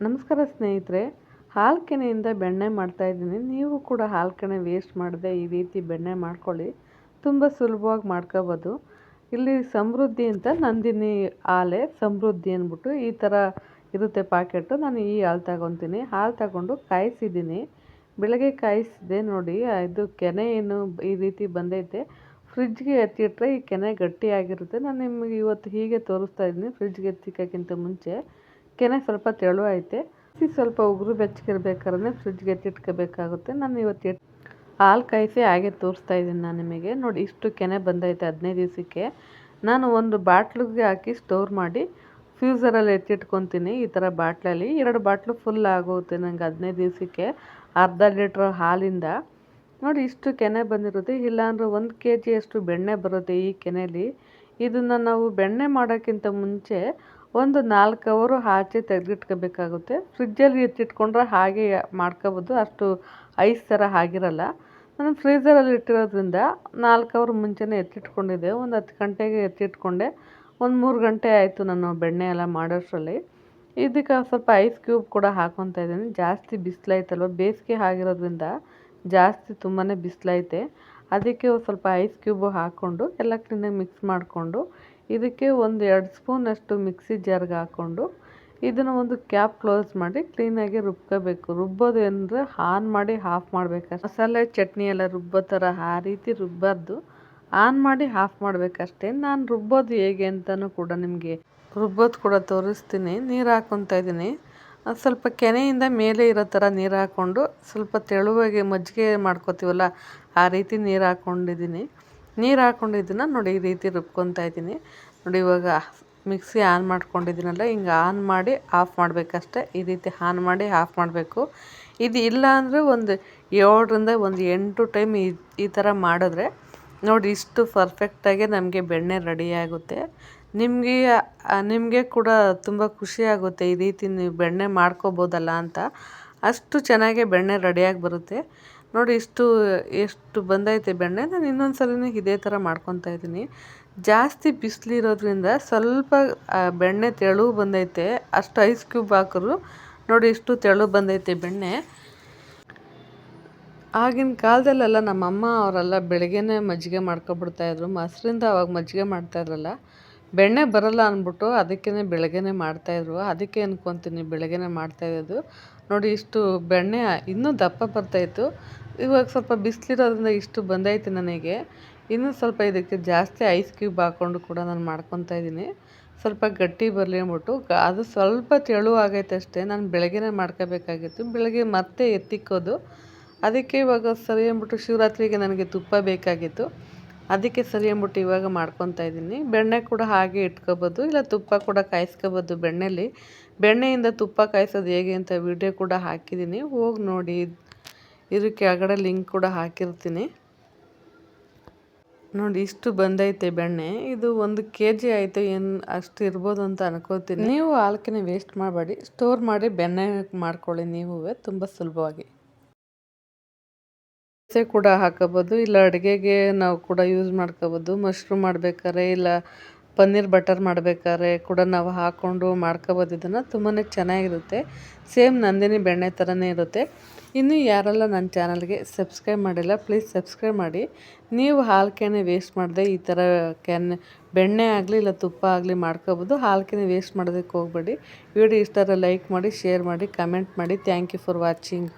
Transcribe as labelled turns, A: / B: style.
A: ನಮಸ್ಕಾರ ಸ್ನೇಹಿತರೆ, ಹಾಲು ಕೆನೆಯಿಂದ ಬೆಣ್ಣೆ ಮಾಡ್ತಾಯಿದ್ದೀನಿ. ನೀವು ಕೂಡ ಹಾಲು ಕೆನೆ ವೇಸ್ಟ್ ಮಾಡದೆ ಈ ರೀತಿ ಬೆಣ್ಣೆ ಮಾಡ್ಕೊಳ್ಳಿ. ತುಂಬ ಸುಲಭವಾಗಿ ಮಾಡ್ಕೋಬೋದು. ಇಲ್ಲಿ ಸಮೃದ್ಧಿ ಅಂತ ನಂದಿನಿ ಹಾಲೆ ಸಮೃದ್ಧಿ ಅಂದ್ಬಿಟ್ಟು ಈ ಥರ ಇರುತ್ತೆ ಪ್ಯಾಕೆಟು. ನಾನು ಈ ಹಾಲು ತಗೊತೀನಿ. ಹಾಲು ತಗೊಂಡು ಕಾಯಿಸಿದ್ದೀನಿ. ಬೆಳಗ್ಗೆ ಕಾಯಿಸಿದೆ ನೋಡಿ, ಇದು ಕೆನೆ ಏನು ಈ ರೀತಿ ಬಂದೈತೆ. ಫ್ರಿಜ್ಗೆ ಎತ್ತಿಟ್ರೆ ಈ ಕೆನೆ ಗಟ್ಟಿಯಾಗಿರುತ್ತೆ. ನಾನು ನಿಮಗೆ ಇವತ್ತು ಹೀಗೆ ತೋರಿಸ್ತಾ ಇದ್ದೀನಿ. ಫ್ರಿಜ್ಗೆ ಎತ್ತಿಕ್ಕೋಕ್ಕಿಂತ ಮುಂಚೆ ಕೆನೆ ಸ್ವಲ್ಪ ತೆಳು ಐತೆ. ಸ್ವಲ್ಪ ಉಗುರು ಬೆಚ್ಚಗಿರ್ಬೇಕಾದ್ರೆ ಫ್ರಿಜ್ಗೆ ಎತ್ತಿಟ್ಕೋಬೇಕಾಗುತ್ತೆ. ನಾನು ಇವತ್ತು ಹಾಲು ಕಾಯಿಸಿ ಹಾಗೆ ತೋರಿಸ್ತಾ ಇದ್ದೀನಿ. ನಾನು ನಿಮಗೆ ನೋಡಿ, ಇಷ್ಟು ಕೆನೆ ಬಂದೈತೆ 15 ದಿವಸಕ್ಕೆ. ನಾನು ಒಂದು ಬಾಟ್ಲಿಗೆ ಹಾಕಿ ಸ್ಟೋರ್ ಮಾಡಿ ಫ್ಯೂಸರಲ್ಲಿ ಎತ್ತಿಟ್ಕೊತೀನಿ. ಈ ಥರ ಬಾಟ್ಲಲ್ಲಿ 2 ಬಾಟ್ಲು ಫುಲ್ ಆಗುತ್ತೆ ನನಗೆ 15 ದಿವಸಕ್ಕೆ. ಅರ್ಧ ಲೀಟ್ರ್ ಹಾಲಿಂದ ನೋಡಿ ಇಷ್ಟು ಕೆನೆ ಬಂದಿರುತ್ತೆ. ಇಲ್ಲಾಂದ್ರೆ 1 kg ಅಷ್ಟು ಬೆಣ್ಣೆ ಬರುತ್ತೆ ಈ ಕೆನೆಯಲ್ಲಿ. ಇದನ್ನು ನಾವು ಬೆಣ್ಣೆ ಮಾಡೋಕ್ಕಿಂತ ಮುಂಚೆ ಒಂದು 4 ಅವರು ಆಚೆ ತೆಗೆದಿಟ್ಕೋಬೇಕಾಗುತ್ತೆ. ಫ್ರಿಜ್ಜಲ್ಲಿ ಎತ್ತಿಟ್ಕೊಂಡ್ರೆ ಹಾಗೆ ಮಾಡ್ಕೋಬೋದು, ಅಷ್ಟು ಐಸ್ ಥರ ಆಗಿರಲ್ಲ. ನಾನು ಫ್ರೀಝರಲ್ಲಿ ಇಟ್ಟಿರೋದ್ರಿಂದ 4 ಅವರ್ ಮುಂಚೆನೇ ಎತ್ತಿಟ್ಕೊಂಡಿದ್ದೆ. ಒಂದು 10 ಗಂಟೆಗೆ ಎತ್ತಿಟ್ಕೊಂಡೆ. ಒಂದು 3 ಗಂಟೆ ಆಯಿತು ನಾನು ಬೆಣ್ಣೆ ಎಲ್ಲ ಮಾಡೋಷ್ಟರಲ್ಲಿ. ಇದಕ್ಕೆ ಸ್ವಲ್ಪ ಐಸ್ ಕ್ಯೂಬ್ ಕೂಡ ಹಾಕ್ಕೊತಾ ಇದ್ದೀನಿ. ಜಾಸ್ತಿ ಬಿಸಿಲೈತಲ್ವ, ಬೇಸಿಗೆ ಆಗಿರೋದ್ರಿಂದ ಜಾಸ್ತಿ ತುಂಬಾ ಬಿಸಿಲೈತೆ. ಅದಕ್ಕೆ ಸ್ವಲ್ಪ ಐಸ್ ಕ್ಯೂಬು ಹಾಕ್ಕೊಂಡು ಎಲ್ಲ ಕ್ಲೀನಾಗಿ ಮಿಕ್ಸ್ ಮಾಡಿಕೊಂಡು ಇದಕ್ಕೆ ಒಂದು 2 ಸ್ಪೂನಷ್ಟು ಮಿಕ್ಸಿ ಜಾರ್ಗೆ ಹಾಕ್ಕೊಂಡು ಇದನ್ನು ಒಂದು ಕ್ಯಾಪ್ ಕ್ಲೋಸ್ ಮಾಡಿ ಕ್ಲೀನಾಗಿ ರುಬ್ಕೋಬೇಕು. ರುಬ್ಬೋದು ಅಂದರೆ ಆನ್ ಮಾಡಿ ಆಫ್ ಮಾಡಬೇಕು. ಮಸಾಲೆ ಚಟ್ನಿ ಎಲ್ಲ ರುಬ್ಬೋ ಥರ ಆ ರೀತಿ ರುಬ್ಬಾರ್ದು, ಆನ್ ಮಾಡಿ ಆಫ್ ಮಾಡಬೇಕಷ್ಟೇ. ನಾನು ರುಬ್ಬೋದು ಹೇಗೆ ಅಂತಲೂ ಕೂಡ ನಿಮಗೆ ರುಬ್ಬೋದು ಕೂಡ ತೋರಿಸ್ತೀನಿ. ನೀರು ಹಾಕ್ಕೊತಾ ಇದ್ದೀನಿ. ಸ್ವಲ್ಪ ಕೆನೆಯಿಂದ ಮೇಲೆ ಇರೋ ಥರ ನೀರು ಹಾಕ್ಕೊಂಡು ಸ್ವಲ್ಪ ತೆಳುವಾಗಿ ಮಜ್ಜಿಗೆ ಮಾಡ್ಕೊತೀವಲ್ಲ ಆ ರೀತಿ ನೀರು ಹಾಕ್ಕೊಂಡಿದ್ದೀನಿ. ನೀರು ಹಾಕ್ಕೊಂಡಿದ್ದನ್ನು ನೋಡಿ ಈ ರೀತಿ ರುಬ್ಕೊತಾ ಇದ್ದೀನಿ. ನೋಡಿ ಇವಾಗ ಮಿಕ್ಸಿ ಆನ್ ಮಾಡ್ಕೊಂಡಿದ್ದೀನಲ್ಲ, ಹಿಂಗೆ ಆನ್ ಮಾಡಿ ಆಫ್ ಮಾಡಬೇಕಷ್ಟೆ. ಈ ರೀತಿ ಆನ್ ಮಾಡಿ ಆಫ್ ಮಾಡಬೇಕು. ಇದು ಇಲ್ಲ ಅಂದರೆ ಒಂದು 7ರಿಂದ 8 ಟೈಮ್ ಈ ಥರ ಮಾಡಿದ್ರೆ ನೋಡಿ ಇಷ್ಟು ಪರ್ಫೆಕ್ಟಾಗಿ ನಮಗೆ ಬೆಣ್ಣೆ ರೆಡಿಯಾಗುತ್ತೆ. ನಿಮಗೆ ಕೂಡ ತುಂಬ ಖುಷಿಯಾಗುತ್ತೆ ಈ ರೀತಿ ನೀವು ಬೆಣ್ಣೆ ಮಾಡ್ಕೋಬೋದಲ್ಲ ಅಂತ. ಅಷ್ಟು ಚೆನ್ನಾಗಿ ಬೆಣ್ಣೆ ರೆಡಿಯಾಗಿ ಬರುತ್ತೆ ನೋಡಿ. ಎಷ್ಟು ಬಂದೈತೆ ಬೆಣ್ಣೆ. ನಾನು ಇನ್ನೊಂದು ಸಲ ಇದೇ ಥರ ಮಾಡ್ಕೊತಾ ಇದ್ದೀನಿ. ಜಾಸ್ತಿ ಬಿಸಿಲಿರೋದ್ರಿಂದ ಸ್ವಲ್ಪ ಬೆಣ್ಣೆ ತೆಳು ಬಂದೈತೆ. ಅಷ್ಟು ಐಸ್ ಕ್ಯೂಬ್ ಹಾಕಿದ್ರು ನೋಡಿ ಇಷ್ಟು ತೆಳು ಬಂದೈತೆ ಬೆಣ್ಣೆ. ಆಗಿನ ಕಾಲದಲ್ಲೆಲ್ಲ ನಮ್ಮಮ್ಮ ಅವರೆಲ್ಲ ಬೆಳಗ್ಗೆನೇ ಮಜ್ಜಿಗೆ ಮಾಡ್ಕೊಬಿಡ್ತಾಯಿದ್ರು. ಮೊಸರಿಂದ ಅವಾಗ ಮಜ್ಜಿಗೆ ಮಾಡ್ತಾಯಿದ್ರಲ್ಲ, ಬೆಣ್ಣೆ ಬರಲ್ಲ ಅಂದ್ಬಿಟ್ಟು ಅದಕ್ಕೇ ಬೆಳಗ್ಗೆನೇ ಮಾಡ್ತಾಯಿದ್ರು. ಅದಕ್ಕೆ ಅನ್ಕೊತೀನಿ ಬೆಳಗ್ಗೆನೇ ಮಾಡ್ತಾಯಿರೋದು. ನೋಡಿ ಇಷ್ಟು ಬೆಣ್ಣೆ ಇನ್ನೂ ದಪ್ಪ ಬರ್ತಾಯಿತ್ತು. ಇವಾಗ ಸ್ವಲ್ಪ ಬಿಸಿಲಿರೋದ್ರಿಂದ ಇಷ್ಟು ಬಂದೈತೆ ನನಗೆ. ಇನ್ನೂ ಸ್ವಲ್ಪ ಇದಕ್ಕೆ ಜಾಸ್ತಿ ಐಸ್ ಕ್ಯೂಬ್ ಹಾಕ್ಕೊಂಡು ಕೂಡ ನಾನು ಮಾಡ್ಕೊತಾ ಇದ್ದೀನಿ. ಸ್ವಲ್ಪ ಗಟ್ಟಿ ಬರಲಿ ಅಂದ್ಬಿಟ್ಟು. ಅದು ಸ್ವಲ್ಪ ತೆಳು ಆಗೈತೆ ಅಷ್ಟೇ. ನಾನು ಬೆಳಗ್ಗೆನೇ ಮಾಡ್ಕೋಬೇಕಾಗಿತ್ತು. ಬೆಳಗ್ಗೆ ಮತ್ತೆ ಎತ್ತಿಕ್ಕೋದು. ಅದಕ್ಕೆ ಇವಾಗ ಸರಿ ಅಂದ್ಬಿಟ್ಟು ಶಿವರಾತ್ರಿಗೆ ನನಗೆ ತುಪ್ಪ ಬೇಕಾಗಿತ್ತು. ಅದಕ್ಕೆ ಸರಿ ಅಂದ್ಬಿಟ್ಟು ಇವಾಗ ಮಾಡ್ಕೊತಾ ಇದ್ದೀನಿ. ಬೆಣ್ಣೆ ಕೂಡ ಹಾಗೆ ಇಟ್ಕೋಬೋದು, ಇಲ್ಲ ತುಪ್ಪ ಕೂಡ ಕಾಯಿಸ್ಕೋಬೋದು ಬೆಣ್ಣೆಲಿ. ಬೆಣ್ಣೆಯಿಂದ ತುಪ್ಪ ಕಾಯಿಸೋದು ಹೇಗೆ ಅಂತ ವಿಡಿಯೋ ಕೂಡ ಹಾಕಿದ್ದೀನಿ, ಹೋಗಿ ನೋಡಿ. ಇದ್ರ ಕೆಳಗಡೆ ಲಿಂಕ್ ಕೂಡ ಹಾಕಿರ್ತೀನಿ ನೋಡಿ. ಇಷ್ಟು ಬಂದೈತೆ ಬೆಣ್ಣೆ. ಇದು 1 kg ಆಯಿತು, ಏನು ಅಷ್ಟು ಇರ್ಬೋದು ಅಂತ ಅನ್ಕೋತೀನಿ. ನೀವು ಹಾಲ್ಕೆನೆ ವೇಸ್ಟ್ ಮಾಡಬೇಡಿ, ಸ್ಟೋರ್ ಮಾಡಿ ಬೆಣ್ಣೆ ಮಾಡ್ಕೊಳ್ಳಿ. ನೀವು ತುಂಬ ಸುಲಭವಾಗಿ ಕೂಡ ಹಾಕೋಬೋದು, ಇಲ್ಲ ಅಡುಗೆಗೆ ನಾವು ಕೂಡ ಯೂಸ್ ಮಾಡ್ಕೋಬೋದು. ಮಶ್ರೂಮ್ ಮಾಡ್ಬೇಕಾದ್ರೆ ಇಲ್ಲ ಪನ್ನೀರ್ ಬಟರ್ ಮಾಡ್ಬೇಕಾದ್ರೆ ಕೂಡ ನಾವು ಹಾಕ್ಕೊಂಡು ಮಾಡ್ಕೋಬೋದು. ಇದನ್ನು ತುಂಬಾ ಚೆನ್ನಾಗಿರುತ್ತೆ. ಸೇಮ್ ನಂದಿನಿ ಬೆಣ್ಣೆ ಥರನೇ ಇರುತ್ತೆ. ಇನ್ನೂ ಯಾರೆಲ್ಲ ನನ್ನ ಚಾನಲ್ಗೆ ಸಬ್ಸ್ಕ್ರೈಬ್ ಮಾಡಿಲ್ಲ, ಪ್ಲೀಸ್ ಸಬ್ಸ್ಕ್ರೈಬ್ ಮಾಡಿ. ನೀವು ಹಾಲು ಕೆನೆ ವೇಸ್ಟ್ ಮಾಡದೆ ಈ ಥರ ಬೆಣ್ಣೆ ಆಗಲಿ ಇಲ್ಲ ತುಪ್ಪ ಆಗಲಿ ಮಾಡ್ಕೋಬೋದು. ಹಾಲು ಕೆನೆ ವೇಸ್ಟ್ ಮಾಡೋದಕ್ಕೆ ಹೋಗಬೇಡಿ. ವಿಡಿಯೋ ಇಷ್ಟ ಆದರೆ ಲೈಕ್ ಮಾಡಿ, ಶೇರ್ ಮಾಡಿ, ಕಮೆಂಟ್ ಮಾಡಿ. Thank you for watching.